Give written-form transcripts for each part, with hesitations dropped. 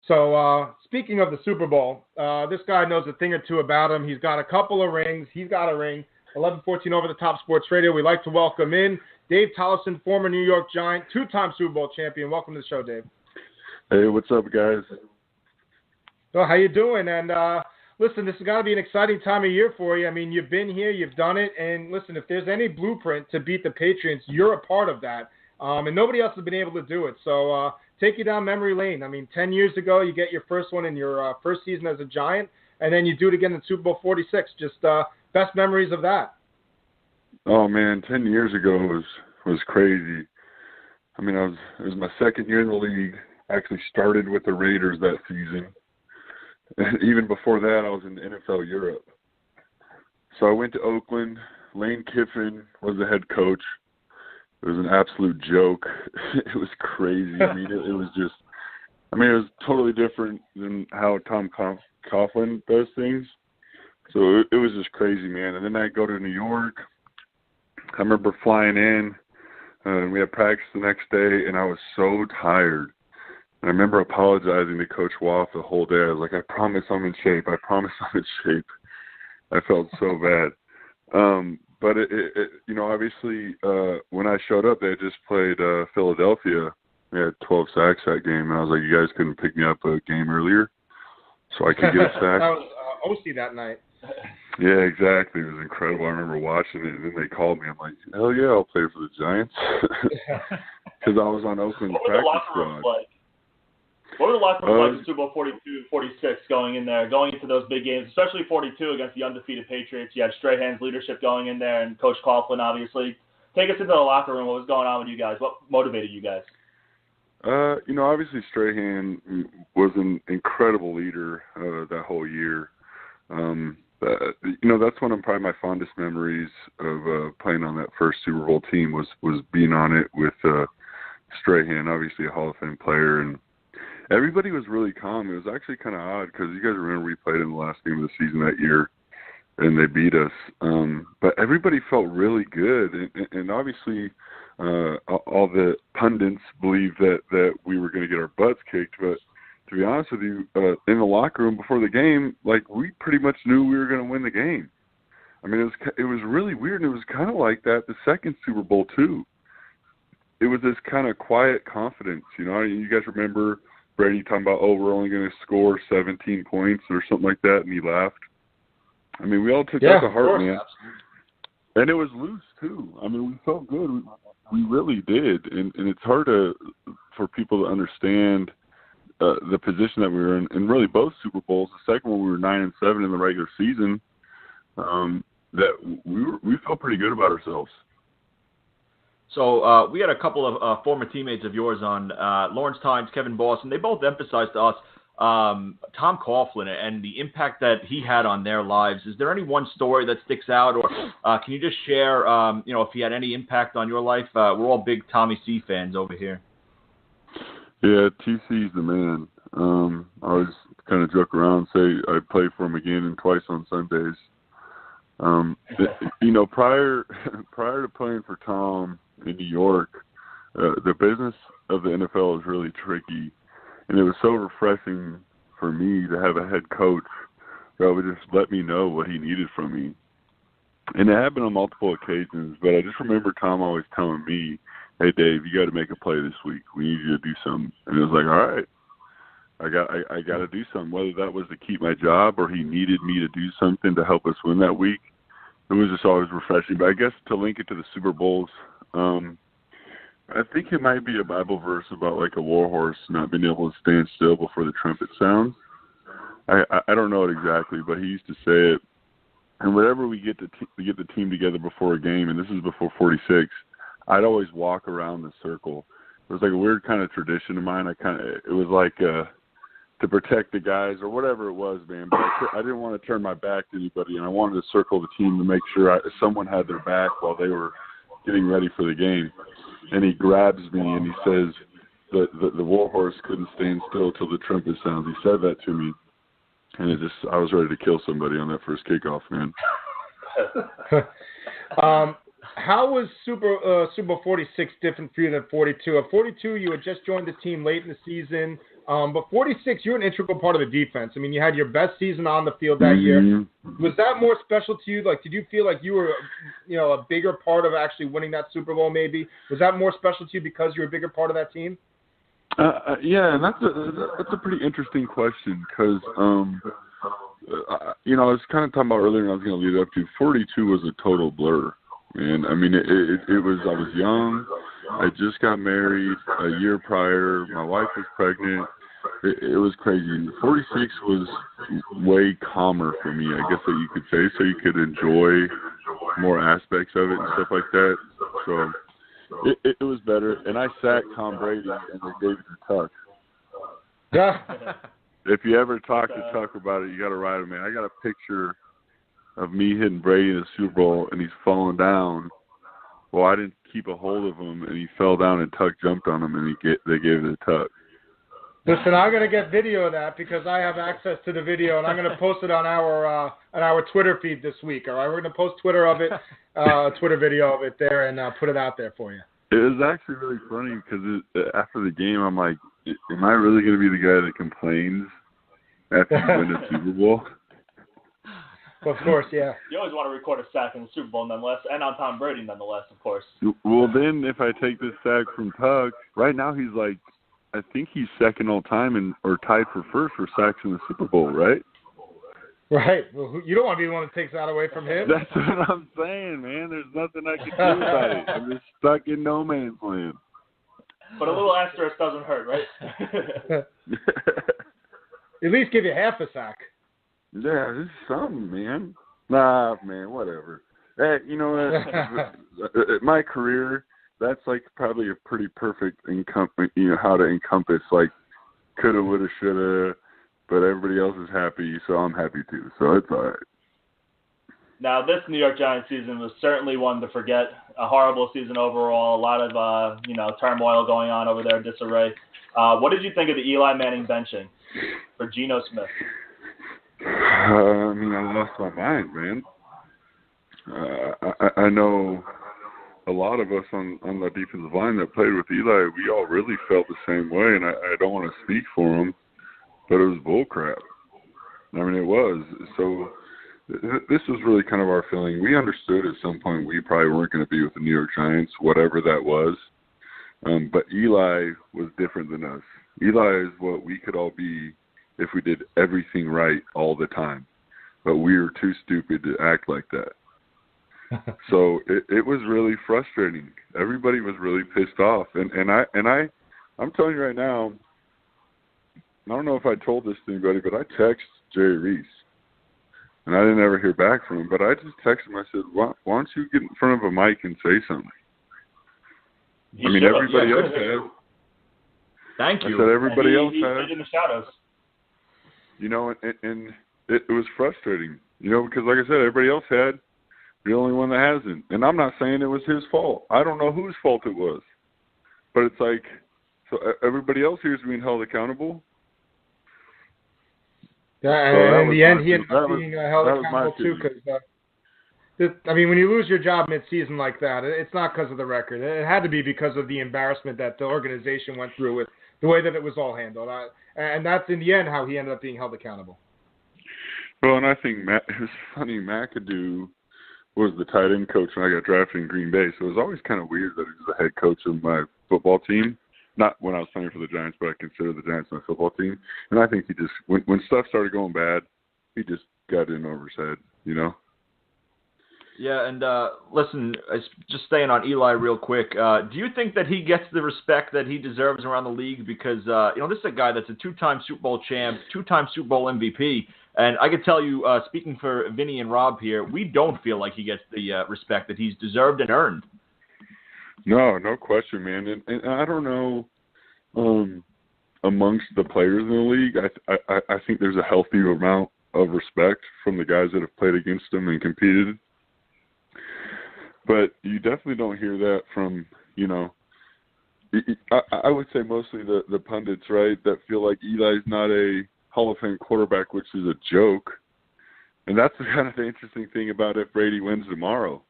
So, speaking of the Super Bowl, this guy knows a thing or two about him. He's got a couple of rings. He's got a ring. 11:14 over the Top Sports Radio. We'd like to welcome in Dave Tollefson, former New York Giant, two-time Super Bowl champion. Welcome to the show, Dave. Hey, what's up, guys? So, how you doing? And listen, this has got to be an exciting time of year for you. I mean, you've been here, you've done it, and listen, if there's any blueprint to beat the Patriots, you're a part of that. And nobody else has been able to do it. So, take you down memory lane. I mean, 10 years ago, you get your first one in your first season as a Giant, and then you do it again in Super Bowl 46. Just best memories of that. Oh man, 10 years ago was crazy. I mean, it was my second year in the league. I actually started with the Raiders that season. And even before that, I was in the NFL Europe. So I went to Oakland. Lane Kiffin was the head coach. It was an absolute joke. It was crazy. I mean, it was totally different than how Tom Coughlin does things. So it was just crazy, man. And then I go to New York. I remember flying in, and we had practice the next day, and I was so tired. And I remember apologizing to Coach Woff the whole day. I was like, I promise I'm in shape. I promise I'm in shape. I felt so bad. But obviously, when I showed up, they had just played Philadelphia. We had 12 sacks that game, and I was like, you guys couldn't pick me up a game earlier so I could get a sack? That was OC that night. Yeah, exactly. It was incredible. I remember watching it, and then they called me. I'm like, hell yeah, I'll play for the Giants. Because I was on Oakland's practice squad. What were the locker rooms like in Super Bowl 42, 46 going into those big games, especially 42 against the undefeated Patriots? You had Strahan's leadership going in there and Coach Coughlin, obviously. Take us into the locker room. What was going on with you guys? What motivated you guys? Obviously Strahan was an incredible leader that whole year. That's one of probably my fondest memories of playing on that first Super Bowl team was being on it with Strahan, obviously a Hall of Fame player, and everybody was really calm. It was actually kind of odd because you guys remember we played in the last game of the season that year, and they beat us. But everybody felt really good, and obviously all the pundits believed that we were going to get our butts kicked. But to be honest with you, in the locker room before the game, like we pretty much knew we were going to win the game. I mean, it was really weird, and it was kind of like that the second Super Bowl too. It was this kind of quiet confidence, You guys remember Brady talking about, we're only going to score 17 points or something like that, and he laughed. I mean, we all took that to heart, man. And it was loose, too. I mean, we felt good. We really did. And it's hard for people to understand the position that we were in really both Super Bowls. The second one, we were 9-7 in the regular season. That we felt pretty good about ourselves. So we had a couple of former teammates of yours on, Lawrence Tynes, Kevin Boston. They both emphasized to us Tom Coughlin and the impact that he had on their lives. Is there any one story that sticks out, or can you just share, if he had any impact on your life? We're all big Tommy C fans over here. Yeah, TC's the man. I always kind of joke around and say I'd play for him again and twice on Sundays. Prior to playing for Tom in New York, the business of the NFL is really tricky, and it was so refreshing for me to have a head coach that would just let me know what he needed from me. And it happened on multiple occasions, but I just remember Tom always telling me, hey, Dave, you got to make a play this week. We need you to do something. And it was like, all right, I got to do something, whether that was to keep my job or he needed me to do something to help us win that week. It was just always refreshing. But I guess to link it to the Super Bowls, I think it might be a Bible verse about like a war horse not being able to stand still before the trumpet sounds. I don't know it exactly, but he used to say it. And whenever we get the team together before a game, and this is before 46, I'd always walk around the circle. It was like a weird kind of tradition of mine. It was like to protect the guys or whatever it was, man. But I didn't want to turn my back to anybody, and I wanted to circle the team to make sure someone had their back while they were getting ready for the game. And he grabs me and he says, the war horse couldn't stand still till the trumpet sounds. He said that to me, and I was ready to kill somebody on that first kickoff, man. How was Super Bowl 46 different for you than 42? At 42, you had just joined the team late in the season. But 46, you're an integral part of the defense. I mean, you had your best season on the field that year. Was that more special to you? Like, did you feel like you were, a bigger part of actually winning that Super Bowl maybe? Was that more special to you because you were a bigger part of that team? Yeah, and that's a pretty interesting question because, I was kind of talking about earlier and I was going to lead up to 42 was a total blur. And, I mean, it was, I was young. I just got married a year prior. My wife was pregnant. It was crazy. 46 was way calmer for me, I guess that you could say, so you could enjoy more aspects of it and stuff like that. So it was better. And I sacked Tom Brady, and they gave it to Tuck. Yeah. If you ever talk to Tuck about it, you got to write him, man. I got a picture of me hitting Brady in the Super Bowl, and he's falling down. Well, I didn't keep a hold of him, and he fell down, and Tuck jumped on him, and they gave it to Tuck. Listen, I'm going to get video of that because I have access to the video, and I'm going to post it on our Twitter feed this week. All right, we're going to post Twitter video of it there, and put it out there for you. It was actually really funny because after the game, I'm like, am I really going to be the guy that complains after you win a Super Bowl? Of course, yeah. You always want to record a sack in the Super Bowl nonetheless, and on Tom Brady nonetheless, of course. Well, then if I take this sack from Tuck, right now he's like, I think he's second all time or tied for first for sacks in the Super Bowl, right? Right. Well, you don't want to be the one that takes that away from him. That's what I'm saying, man. There's nothing I can do about it. I'm just stuck in no man's land. But a little asterisk doesn't hurt, right? At least give you half a sack. Yeah, this is something, man. Nah, man, whatever. Hey, you know what? My career, that's like probably a pretty perfect how to encompass like coulda, woulda, shoulda, but everybody else is happy, so I'm happy too. So it's all right. Now, this New York Giants season was certainly one to forget. A horrible season overall. A lot of turmoil going on over there, disarray. What did you think of the Eli Manning benching for Geno Smith? I mean, I lost my mind, man. I know a lot of us on the defensive line that played with Eli, we all really felt the same way, and I don't want to speak for them, but it was bullcrap. I mean, it was. So this was really kind of our feeling. We understood at some point we probably weren't going to be with the New York Giants, whatever that was. But Eli was different than us. Eli is what we could all be if we did everything right all the time. But we were too stupid to act like that. So it was really frustrating. Everybody was really pissed off. And I'm telling you right now, I don't know if I told this to anybody, but I texted Jerry Reese. And I didn't ever hear back from him. But I just texted him. I said, why don't you get in front of a mic and say something? Everybody else has. Thank you. I said everybody else has. He stayed in the shadows. And it was frustrating, because like I said, everybody else had. The only one that hasn't. And I'm not saying it was his fault. I don't know whose fault it was. But it's like, so everybody else here is being held accountable. Yeah, so and in the end, he ended up being held accountable too. Because, when you lose your job mid-season like that, it's not because of the record. It had to be because of the embarrassment that the organization went through with the way that it was all handled. And that's, in the end, how he ended up being held accountable. Well, and I think it was funny, McAdoo was the tight end coach when I got drafted in Green Bay. So it was always kind of weird that he was the head coach of my football team. Not when I was playing for the Giants, but I consider the Giants my football team. And I think he just, when stuff started going bad, he just got in over his head, Yeah, and listen, just staying on Eli real quick, do you think that he gets the respect that he deserves around the league? Because, this is a guy that's a two-time Super Bowl champ, two-time Super Bowl MVP. And I can tell you, speaking for Vinny and Rob here, we don't feel like he gets the respect that he's deserved and earned. No question, man. And I don't know, amongst the players in the league, I think there's a healthy amount of respect from the guys that have played against him and competed. But you definitely don't hear that from, I would say mostly the pundits, right, that feel like Eli's not a Hall of Fame quarterback, which is a joke. And that's kind of the interesting thing about if Brady wins tomorrow.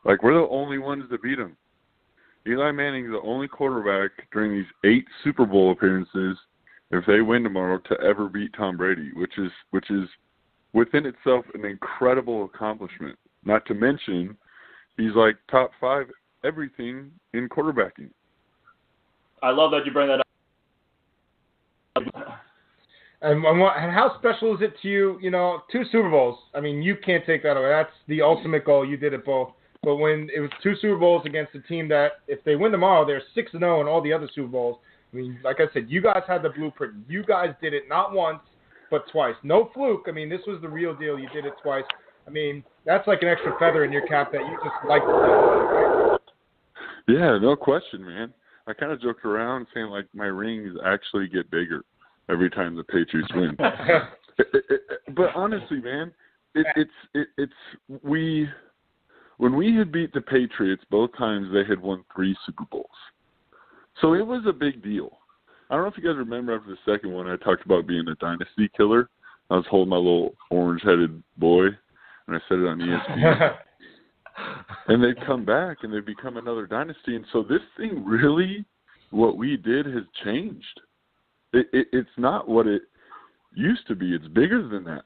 Like, we're the only ones to beat him. Eli Manning's the only quarterback during these 8 Super Bowl appearances if they win tomorrow, to ever beat Tom Brady, which is within itself an incredible accomplishment. Not to mention, he's like top 5 everything in quarterbacking. I love that you bring that up. And how special is it to you? 2 Super Bowls. I mean, you can't take that away. That's the ultimate goal. You did it both. But when it was 2 Super Bowls against a team that, if they win tomorrow, they're 6-0 in all the other Super Bowls. I mean, like I said, you guys had the blueprint. You guys did it not once, but twice. No fluke. I mean, this was the real deal. You did it twice. I mean, that's like an extra feather in your cap that you just like to do, right? Yeah, no question, man. I kind of joked around saying, like, my rings actually get bigger every time the Patriots win. But honestly, man, when we had beat the Patriots, both times they had won 3 Super Bowls. So it was a big deal. I don't know if you guys remember after the second one, I talked about being a dynasty killer. I was holding my little orange-headed boy, and I said it on ESPN. And they've come back, and they've become another dynasty. And so this thing really, what we did has changed. It's not what it used to be. It's bigger than that,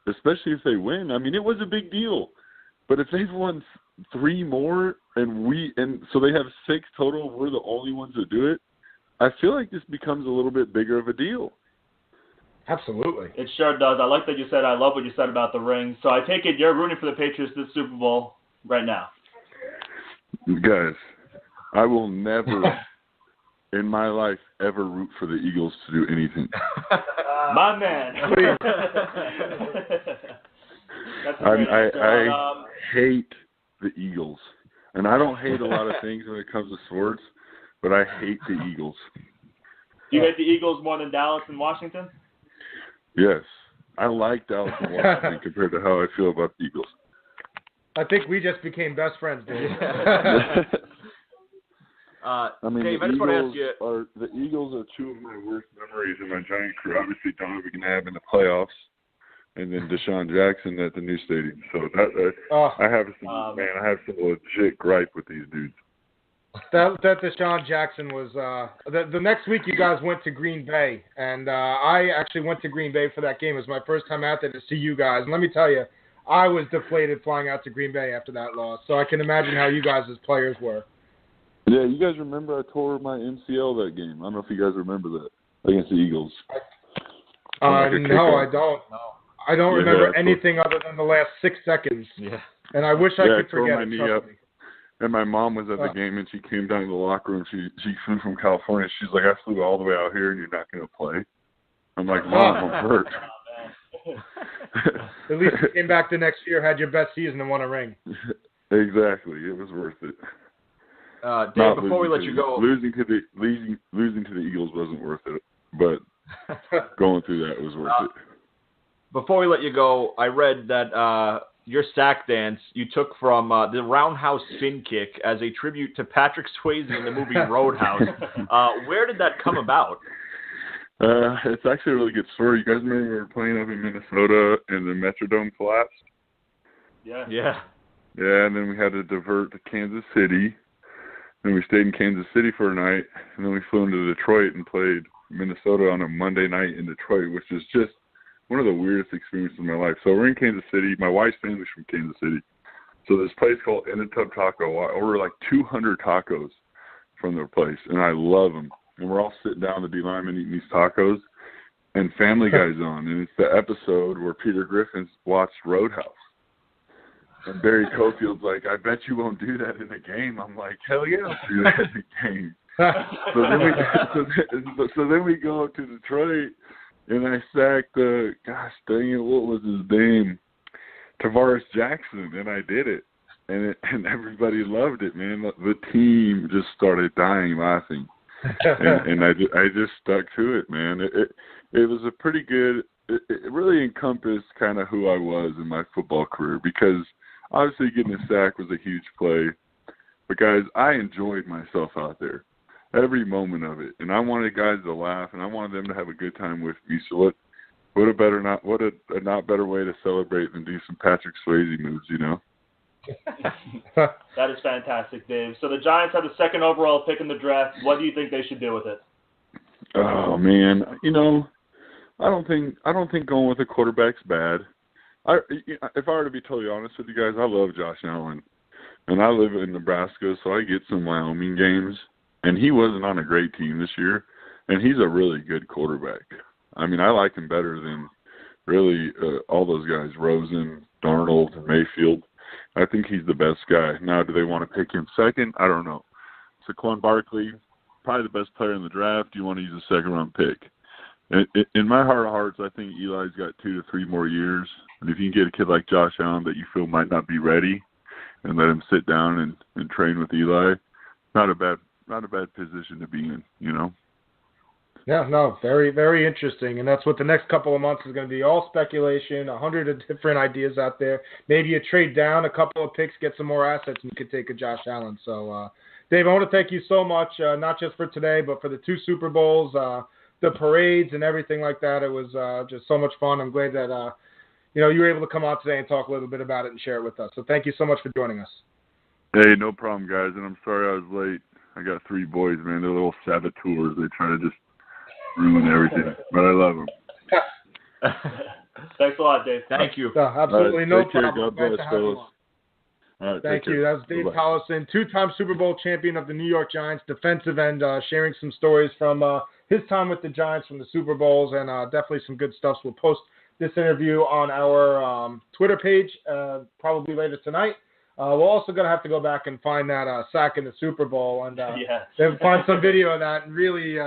especially if they win. I mean, it was a big deal. But if they've won 3 more and so they have 6 total, we're the only ones that do it, I feel like this becomes a little bit bigger of a deal. Absolutely. It sure does. I like that you said, I love what you said about the rings. So I take it you're rooting for the Patriots this Super Bowl right now. Guys, I will never in my life ever root for the Eagles to do anything. My man. I hate the Eagles. And I don't hate a lot of things when it comes to sports, but I hate the Eagles. Do you hate the Eagles more than Dallas and Washington? Yes. I like Dallas and Washington compared to how I feel about the Eagles. I think we just became best friends, Dave. I mean, Dave, I just want to ask you. The Eagles are 2 of my worst memories in my Giant career. Obviously, Donovan McNabb in the playoffs, and then Deshaun Jackson at the new stadium. So I have some legit gripe with these dudes. That Deshaun Jackson was the next week. You guys went to Green Bay, and I actually went to Green Bay for that game. It was my first time out there to see you guys, and let me tell you, I was deflated flying out to Green Bay after that loss. So I can imagine how you guys as players were. Yeah, you guys remember I tore my MCL that game. I don't know if you guys remember that against the Eagles. No, I don't. No. I don't remember anything other than the last 6 seconds. Yeah. And I wish I could tore forget my it. knee up. And my mom was at the game, and she came down to the locker room. She flew from California. She's like, I flew all the way out here, and you're not going to play. I'm like, Mom, I'm hurt. At least you came back the next year, had your best season, and won a ring. Exactly. It was worth it. Dave, before we let you go, losing to the Eagles wasn't worth it, but going through that was worth it. Before we let you go, I read that your sack dance you took from the roundhouse spin kick as a tribute to Patrick Swayze in the movie Roadhouse. Where did that come about? It's actually a really good story. You guys remember we were playing up in Minnesota and the Metrodome collapsed? Yeah. Yeah. Yeah, and then we had to divert to Kansas City. Then we stayed in Kansas City for a night, and then we flew into Detroit and played Minnesota on a Monday night in Detroit, which is just one of the weirdest experiences of my life. So we're in Kansas City. My wife's family's from Kansas City. So this place called In a Tub Taco, I ordered like 200 tacos from their place, and I love them. And we're all sitting down at the lineman eating these tacos, and Family Guy's on, and it's the episode where Peter Griffin's watched Roadhouse. And Barry Cofield's like, I bet you won't do that in a game. I'm like, hell yeah, I'll do that in a game. So then we go up to Detroit, and I sacked, gosh dang it, what was his name? Tavares Jackson, and I did it. And everybody loved it, man. The team just started dying laughing. and I just stuck to it, man. It was a pretty good, it really encompassed kind of who I was in my football career, because obviously getting a sack was a huge play. But, guys, I enjoyed myself out there, every moment of it. And I wanted guys to laugh, and I wanted them to have a good time with me. So what a not better way to celebrate than do some Patrick Swayze moves, you know? That is fantastic, Dave. So the Giants have the 2nd overall pick in the draft. What do you think they should do with it? Oh man, I don't think going with a quarterback's bad. If I were to be totally honest with you guys, I love Josh Allen, and I live in Nebraska, so I get some Wyoming games, and he wasn't on a great team this year, and he's a really good quarterback. I mean, I like him better than really all those guys, Rosen, Darnold, and Mayfield. I think he's the best guy. Now, do they want to pick him second? I don't know. Saquon Barkley, probably the best player in the draft. Do you want to use a second-round pick? In my heart of hearts, I think Eli's got 2 to 3 more years. And if you can get a kid like Josh Allen that you feel might not be ready and let him sit down and train with Eli, not a bad position to be in, Yeah, no, very, very interesting. And that's what the next couple of months is going to be, all speculation, 100 different ideas out there. Maybe you trade down a couple of picks, get some more assets, and you could take a Josh Allen. So, Dave, I want to thank you so much, not just for today, but for the 2 Super Bowls, the parades and everything like that. It was just so much fun. I'm glad that, you were able to come out today and talk a little bit about it and share it with us. So thank you so much for joining us. Hey, no problem, guys. And I'm sorry I was late. I got 3 boys, man. They're little saboteurs. They try to just ruin everything, but I love them. Thanks a lot, Dave. Thank you. Absolutely, no take care. problem. God bless, fellas. All right, Thank you. That was Dave Tollefson, 2-time Super Bowl champion of the New York Giants, defensive end, sharing some stories from his time with the Giants from the Super Bowls, and definitely some good stuff. So we'll post this interview on our Twitter page probably later tonight. We're also going to have to go back and find that sack in the Super Bowl and then find some video of that and really,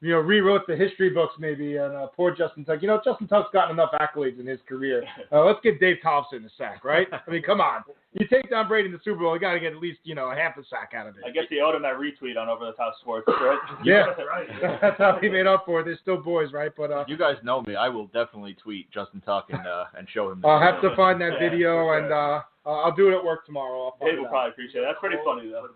rewrote the history books maybe. And poor Justin Tuck. Justin Tuck's gotten enough accolades in his career. Let's get Dave Tollefson a sack, right? I mean, come on. You take down Brady in the Super Bowl, you got to get at least, a half a sack out of it. I guess he owed him that retweet on Over the Top Sports, right? Yeah, right. That's how he made up for it. They're still boys, right? But you guys know me. I will definitely tweet Justin Tuck and show him. I'll have to find that video, and I'll do it at work tomorrow. Dave will probably appreciate it. That's pretty funny, though.